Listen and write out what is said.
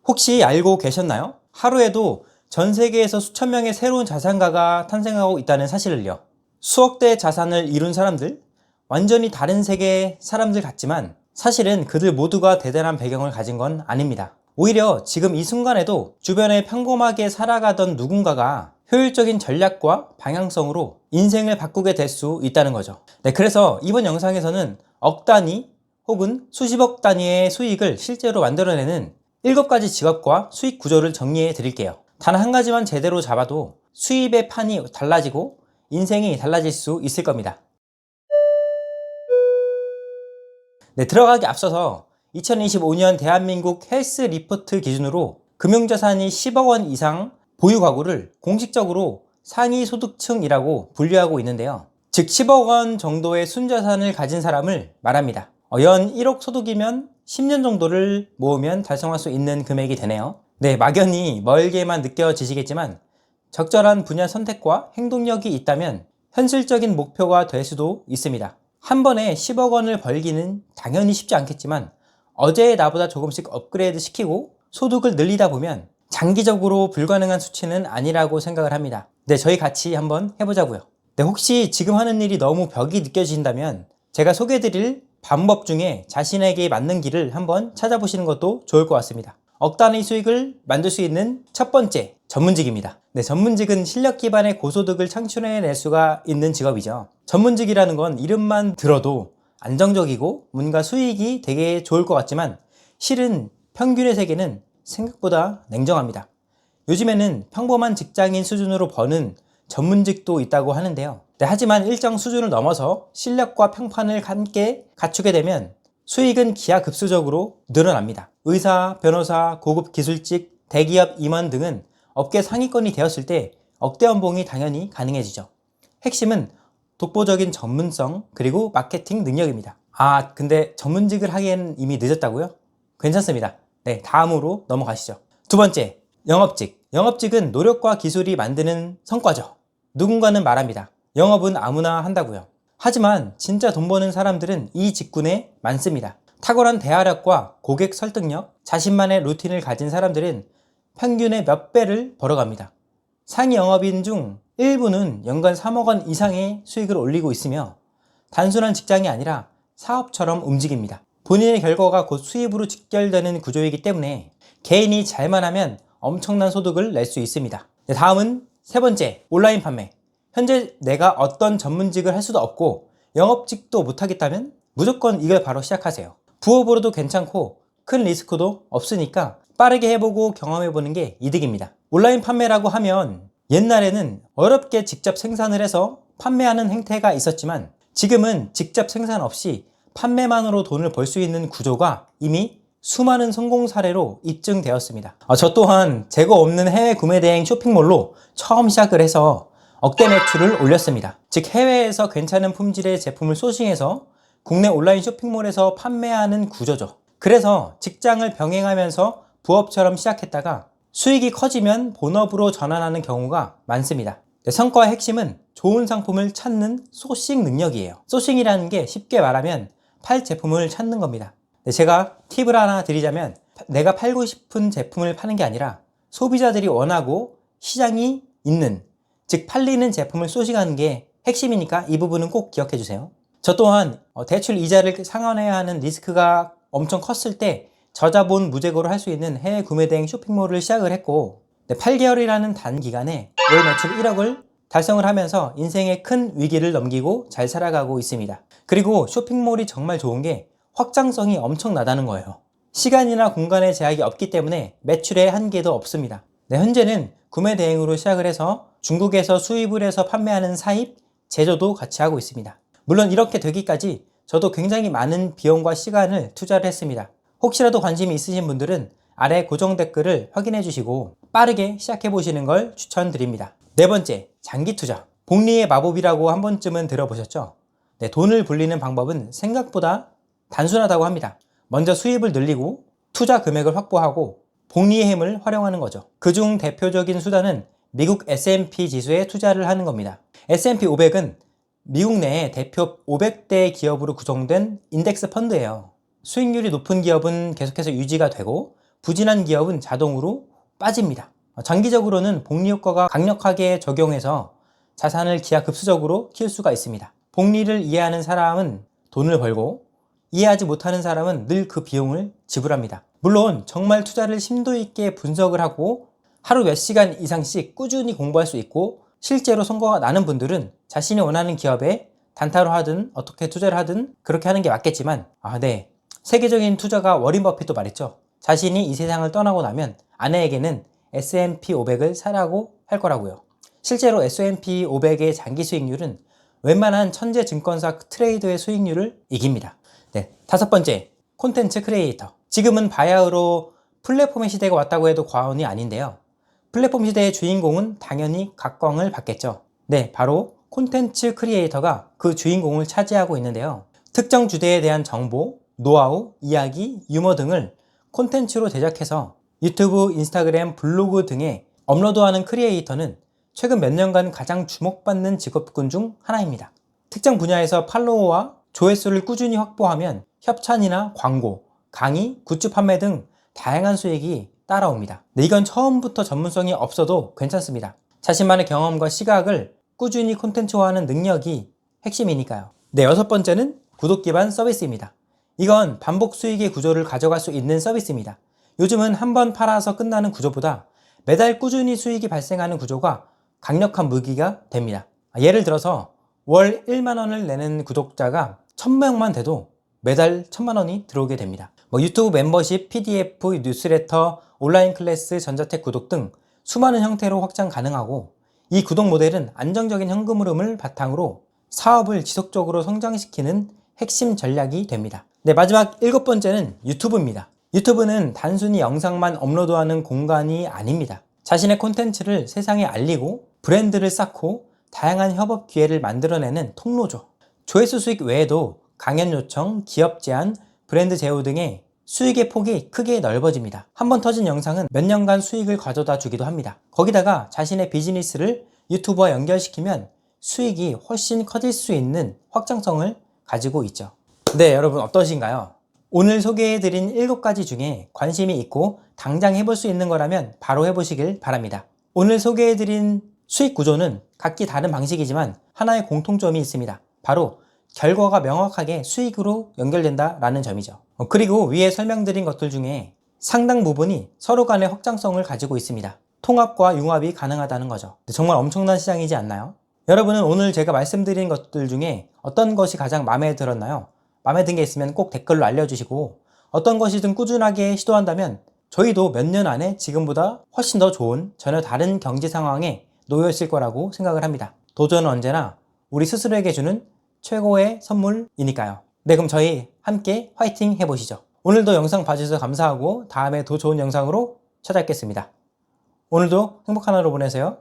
혹시 알고 계셨나요? 하루에도 전 세계에서 수천 명의 새로운 자산가가 탄생하고 있다는 사실을요. 수억 대의 자산을 이룬 사람들, 완전히 다른 세계의 사람들 같지만 사실은 그들 모두가 대단한 배경을 가진 건 아닙니다. 오히려 지금 이 순간에도 주변에 평범하게 살아가던 누군가가 효율적인 전략과 방향성으로 인생을 바꾸게 될 수 있다는 거죠. 그래서 이번 영상에서는 억 단위 혹은 수십억 단위의 수익을 실제로 만들어내는 7가지 직업과 수익 구조를 정리해 드릴게요. 단 한 가지만 제대로 잡아도 수입의 판이 달라지고 인생이 달라질 수 있을 겁니다. 들어가기 앞서서 2025년 대한민국 헬스 리포트 기준으로 금융자산이 10억 원 이상 보유 가구를 공식적으로 상위 소득층이라고 분류하고 있는데요. 즉 10억 원 정도의 순자산을 가진 사람을 말합니다. 연 1억 소득이면 10년 정도를 모으면 달성할 수 있는 금액이 되네요. 막연히 멀게만 느껴지시겠지만 적절한 분야 선택과 행동력이 있다면 현실적인 목표가 될 수도 있습니다. 한 번에 10억 원을 벌기는 당연히 쉽지 않겠지만 어제의 나보다 조금씩 업그레이드 시키고 소득을 늘리다 보면 장기적으로 불가능한 수치는 아니라고 생각을 합니다. 저희 같이 한번 해보자고요. 혹시 지금 하는 일이 너무 벽이 느껴진다면 제가 소개해드릴 방법 중에 자신에게 맞는 길을 한번 찾아보시는 것도 좋을 것 같습니다. 억 단위 수익을 만들 수 있는 첫 번째, 전문직입니다. 전문직은 실력 기반의 고소득을 창출해낼 수가 있는 직업이죠. 전문직이라는 건 이름만 들어도 안정적이고 뭔가 수익이 되게 좋을 것 같지만 실은 평균의 세계는 생각보다 냉정합니다. 요즘에는 평범한 직장인 수준으로 버는 전문직도 있다고 하는데요. 하지만 일정 수준을 넘어서 실력과 평판을 함께 갖추게 되면 수익은 기하급수적으로 늘어납니다. 의사, 변호사, 고급 기술직, 대기업 임원 등은 업계 상위권이 되었을 때 억대 연봉이 당연히 가능해지죠. 핵심은 독보적인 전문성 그리고 마케팅 능력입니다. 근데 전문직을 하기에는 이미 늦었다고요? 괜찮습니다. 다음으로 넘어가시죠. 두 번째, 영업직. 영업직은 노력과 기술이 만드는 성과죠. 누군가는 말합니다. 영업은 아무나 한다고요. 하지만 진짜 돈 버는 사람들은 이 직군에 많습니다. 탁월한 대화력과 고객 설득력, 자신만의 루틴을 가진 사람들은 평균의 몇 배를 벌어갑니다. 상위 영업인 중 일부는 연간 3억 원 이상의 수익을 올리고 있으며 단순한 직장이 아니라 사업처럼 움직입니다. 본인의 결과가 곧 수입으로 직결되는 구조이기 때문에 개인이 잘만 하면 엄청난 소득을 낼 수 있습니다. 다음은 세 번째, 온라인 판매. 현재 내가 어떤 전문직을 할 수도 없고 영업직도 못하겠다면 무조건 이걸 바로 시작하세요. 부업으로도 괜찮고 큰 리스크도 없으니까 빠르게 해보고 경험해보는 게 이득입니다. 온라인 판매라고 하면 옛날에는 어렵게 직접 생산을 해서 판매하는 행태가 있었지만 지금은 직접 생산 없이 판매만으로 돈을 벌 수 있는 구조가 이미 수많은 성공 사례로 입증되었습니다. 저 또한 재고 없는 해외 구매 대행 쇼핑몰로 처음 시작을 해서 억대 매출을 올렸습니다. 즉 해외에서 괜찮은 품질의 제품을 소싱해서 국내 온라인 쇼핑몰에서 판매하는 구조죠. 그래서 직장을 병행하면서 부업처럼 시작했다가 수익이 커지면 본업으로 전환하는 경우가 많습니다. 성과의 핵심은 좋은 상품을 찾는 소싱 능력이에요. 소싱이라는 게 쉽게 말하면 팔 제품을 찾는 겁니다. 제가 팁을 하나 드리자면 내가 팔고 싶은 제품을 파는 게 아니라 소비자들이 원하고 시장이 있는, 즉 팔리는 제품을 소싱하는 게 핵심이니까 이 부분은 꼭 기억해 주세요. 저 또한 대출 이자를 상환해야 하는 리스크가 엄청 컸을 때 저자본 무제고로 할 수 있는 해외 구매 대행 쇼핑몰을 시작을 했고 8개월이라는 단기간에 월 매출 1억을 달성을 하면서 인생의 큰 위기를 넘기고 잘 살아가고 있습니다. 그리고 쇼핑몰이 정말 좋은 게 확장성이 엄청나다는 거예요. 시간이나 공간의 제약이 없기 때문에 매출의 한계도 없습니다. 현재는 구매 대행으로 시작을 해서 중국에서 수입을 해서 판매하는 사입, 제조도 같이 하고 있습니다. 물론 이렇게 되기까지 저도 굉장히 많은 비용과 시간을 투자를 했습니다. 혹시라도 관심이 있으신 분들은 아래 고정 댓글을 확인해 주시고 빠르게 시작해 보시는 걸 추천드립니다. 네 번째, 장기 투자. 복리의 마법이라고 한 번쯤은 들어보셨죠? 돈을 불리는 방법은 생각보다 단순하다고 합니다. 먼저 수입을 늘리고 투자 금액을 확보하고 복리의 힘을 활용하는 거죠. 그중 대표적인 수단은 미국 S&P 지수에 투자를 하는 겁니다. S&P 500은 미국 내에 대표 500대 기업으로 구성된 인덱스 펀드예요. 수익률이 높은 기업은 계속해서 유지가 되고 부진한 기업은 자동으로 빠집니다. 장기적으로는 복리 효과가 강력하게 적용해서 자산을 기하급수적으로 키울 수가 있습니다. 복리를 이해하는 사람은 돈을 벌고 이해하지 못하는 사람은 늘 그 비용을 지불합니다. 물론 정말 투자를 심도 있게 분석을 하고 하루 몇 시간 이상씩 꾸준히 공부할 수 있고 실제로 성과가 나는 분들은 자신이 원하는 기업에 단타로 하든 어떻게 투자를 하든 그렇게 하는 게 맞겠지만 세계적인 투자가 워린 버핏도 말했죠. 자신이 이 세상을 떠나고 나면 아내에게는 S&P 500을 사라고 할 거라고요. 실제로 S&P 500의 장기 수익률은 웬만한 천재 증권사 트레이더의 수익률을 이깁니다. 네, 다섯 번째, 콘텐츠 크리에이터. 지금은 바야흐로 플랫폼의 시대가 왔다고 해도 과언이 아닌데요. 플랫폼 시대의 주인공은 당연히 각광을 받겠죠. 네, 바로 콘텐츠 크리에이터가 그 주인공을 차지하고 있는데요. 특정 주제에 대한 정보, 노하우, 이야기, 유머 등을 콘텐츠로 제작해서 유튜브, 인스타그램, 블로그 등에 업로드하는 크리에이터는 최근 몇 년간 가장 주목받는 직업군 중 하나입니다. 특정 분야에서 팔로워와 조회수를 꾸준히 확보하면 협찬이나 광고, 강의, 굿즈 판매 등 다양한 수익이 따라옵니다. 네, 이건 처음부터 전문성이 없어도 괜찮습니다. 자신만의 경험과 시각을 꾸준히 콘텐츠화하는 능력이 핵심이니까요. 네, 여섯 번째는 구독 기반 서비스입니다. 이건 반복 수익의 구조를 가져갈 수 있는 서비스입니다. 요즘은 한번 팔아서 끝나는 구조보다 매달 꾸준히 수익이 발생하는 구조가 강력한 무기가 됩니다. 예를 들어서 월 1만 원을 내는 구독자가 1000명만 돼도 매달 1000만 원이 들어오게 됩니다. 유튜브 멤버십, PDF, 뉴스레터, 온라인 클래스, 전자책 구독 등 수많은 형태로 확장 가능하고 이 구독 모델은 안정적인 현금 흐름을 바탕으로 사업을 지속적으로 성장시키는 핵심 전략이 됩니다. 네, 마지막 일곱 번째는 유튜브입니다. 유튜브는 단순히 영상만 업로드하는 공간이 아닙니다. 자신의 콘텐츠를 세상에 알리고 브랜드를 쌓고 다양한 협업 기회를 만들어내는 통로죠. 조회수 수익 외에도 강연 요청, 기업 제안, 브랜드 제휴 등의 수익의 폭이 크게 넓어집니다. 한번 터진 영상은 몇 년간 수익을 가져다 주기도 합니다. 거기다가 자신의 비즈니스를 유튜브와 연결시키면 수익이 훨씬 커질 수 있는 확장성을 가지고 있죠. 네, 여러분 어떠신가요? 오늘 소개해드린 7가지 중에 관심이 있고 당장 해볼 수 있는 거라면 바로 해보시길 바랍니다. 오늘 소개해드린 수익 구조는 각기 다른 방식이지만 하나의 공통점이 있습니다. 바로 결과가 명확하게 수익으로 연결된다라는 점이죠. 그리고 위에 설명드린 것들 중에 상당 부분이 서로 간의 확장성을 가지고 있습니다. 통합과 융합이 가능하다는 거죠. 정말 엄청난 시장이지 않나요? 여러분은 오늘 제가 말씀드린 것들 중에 어떤 것이 가장 마음에 들었나요? 마음에 든 게 있으면 꼭 댓글로 알려주시고 어떤 것이든 꾸준하게 시도한다면 저희도 몇 년 안에 지금보다 훨씬 더 좋은 전혀 다른 경제 상황에 놓여 있을 거라고 생각을 합니다. 도전은 언제나 우리 스스로에게 주는 최고의 선물이니까요. 네, 그럼 저희 함께 화이팅 해보시죠. 오늘도 영상 봐주셔서 감사하고 다음에 더 좋은 영상으로 찾아뵙겠습니다. 오늘도 행복한 하루 보내세요.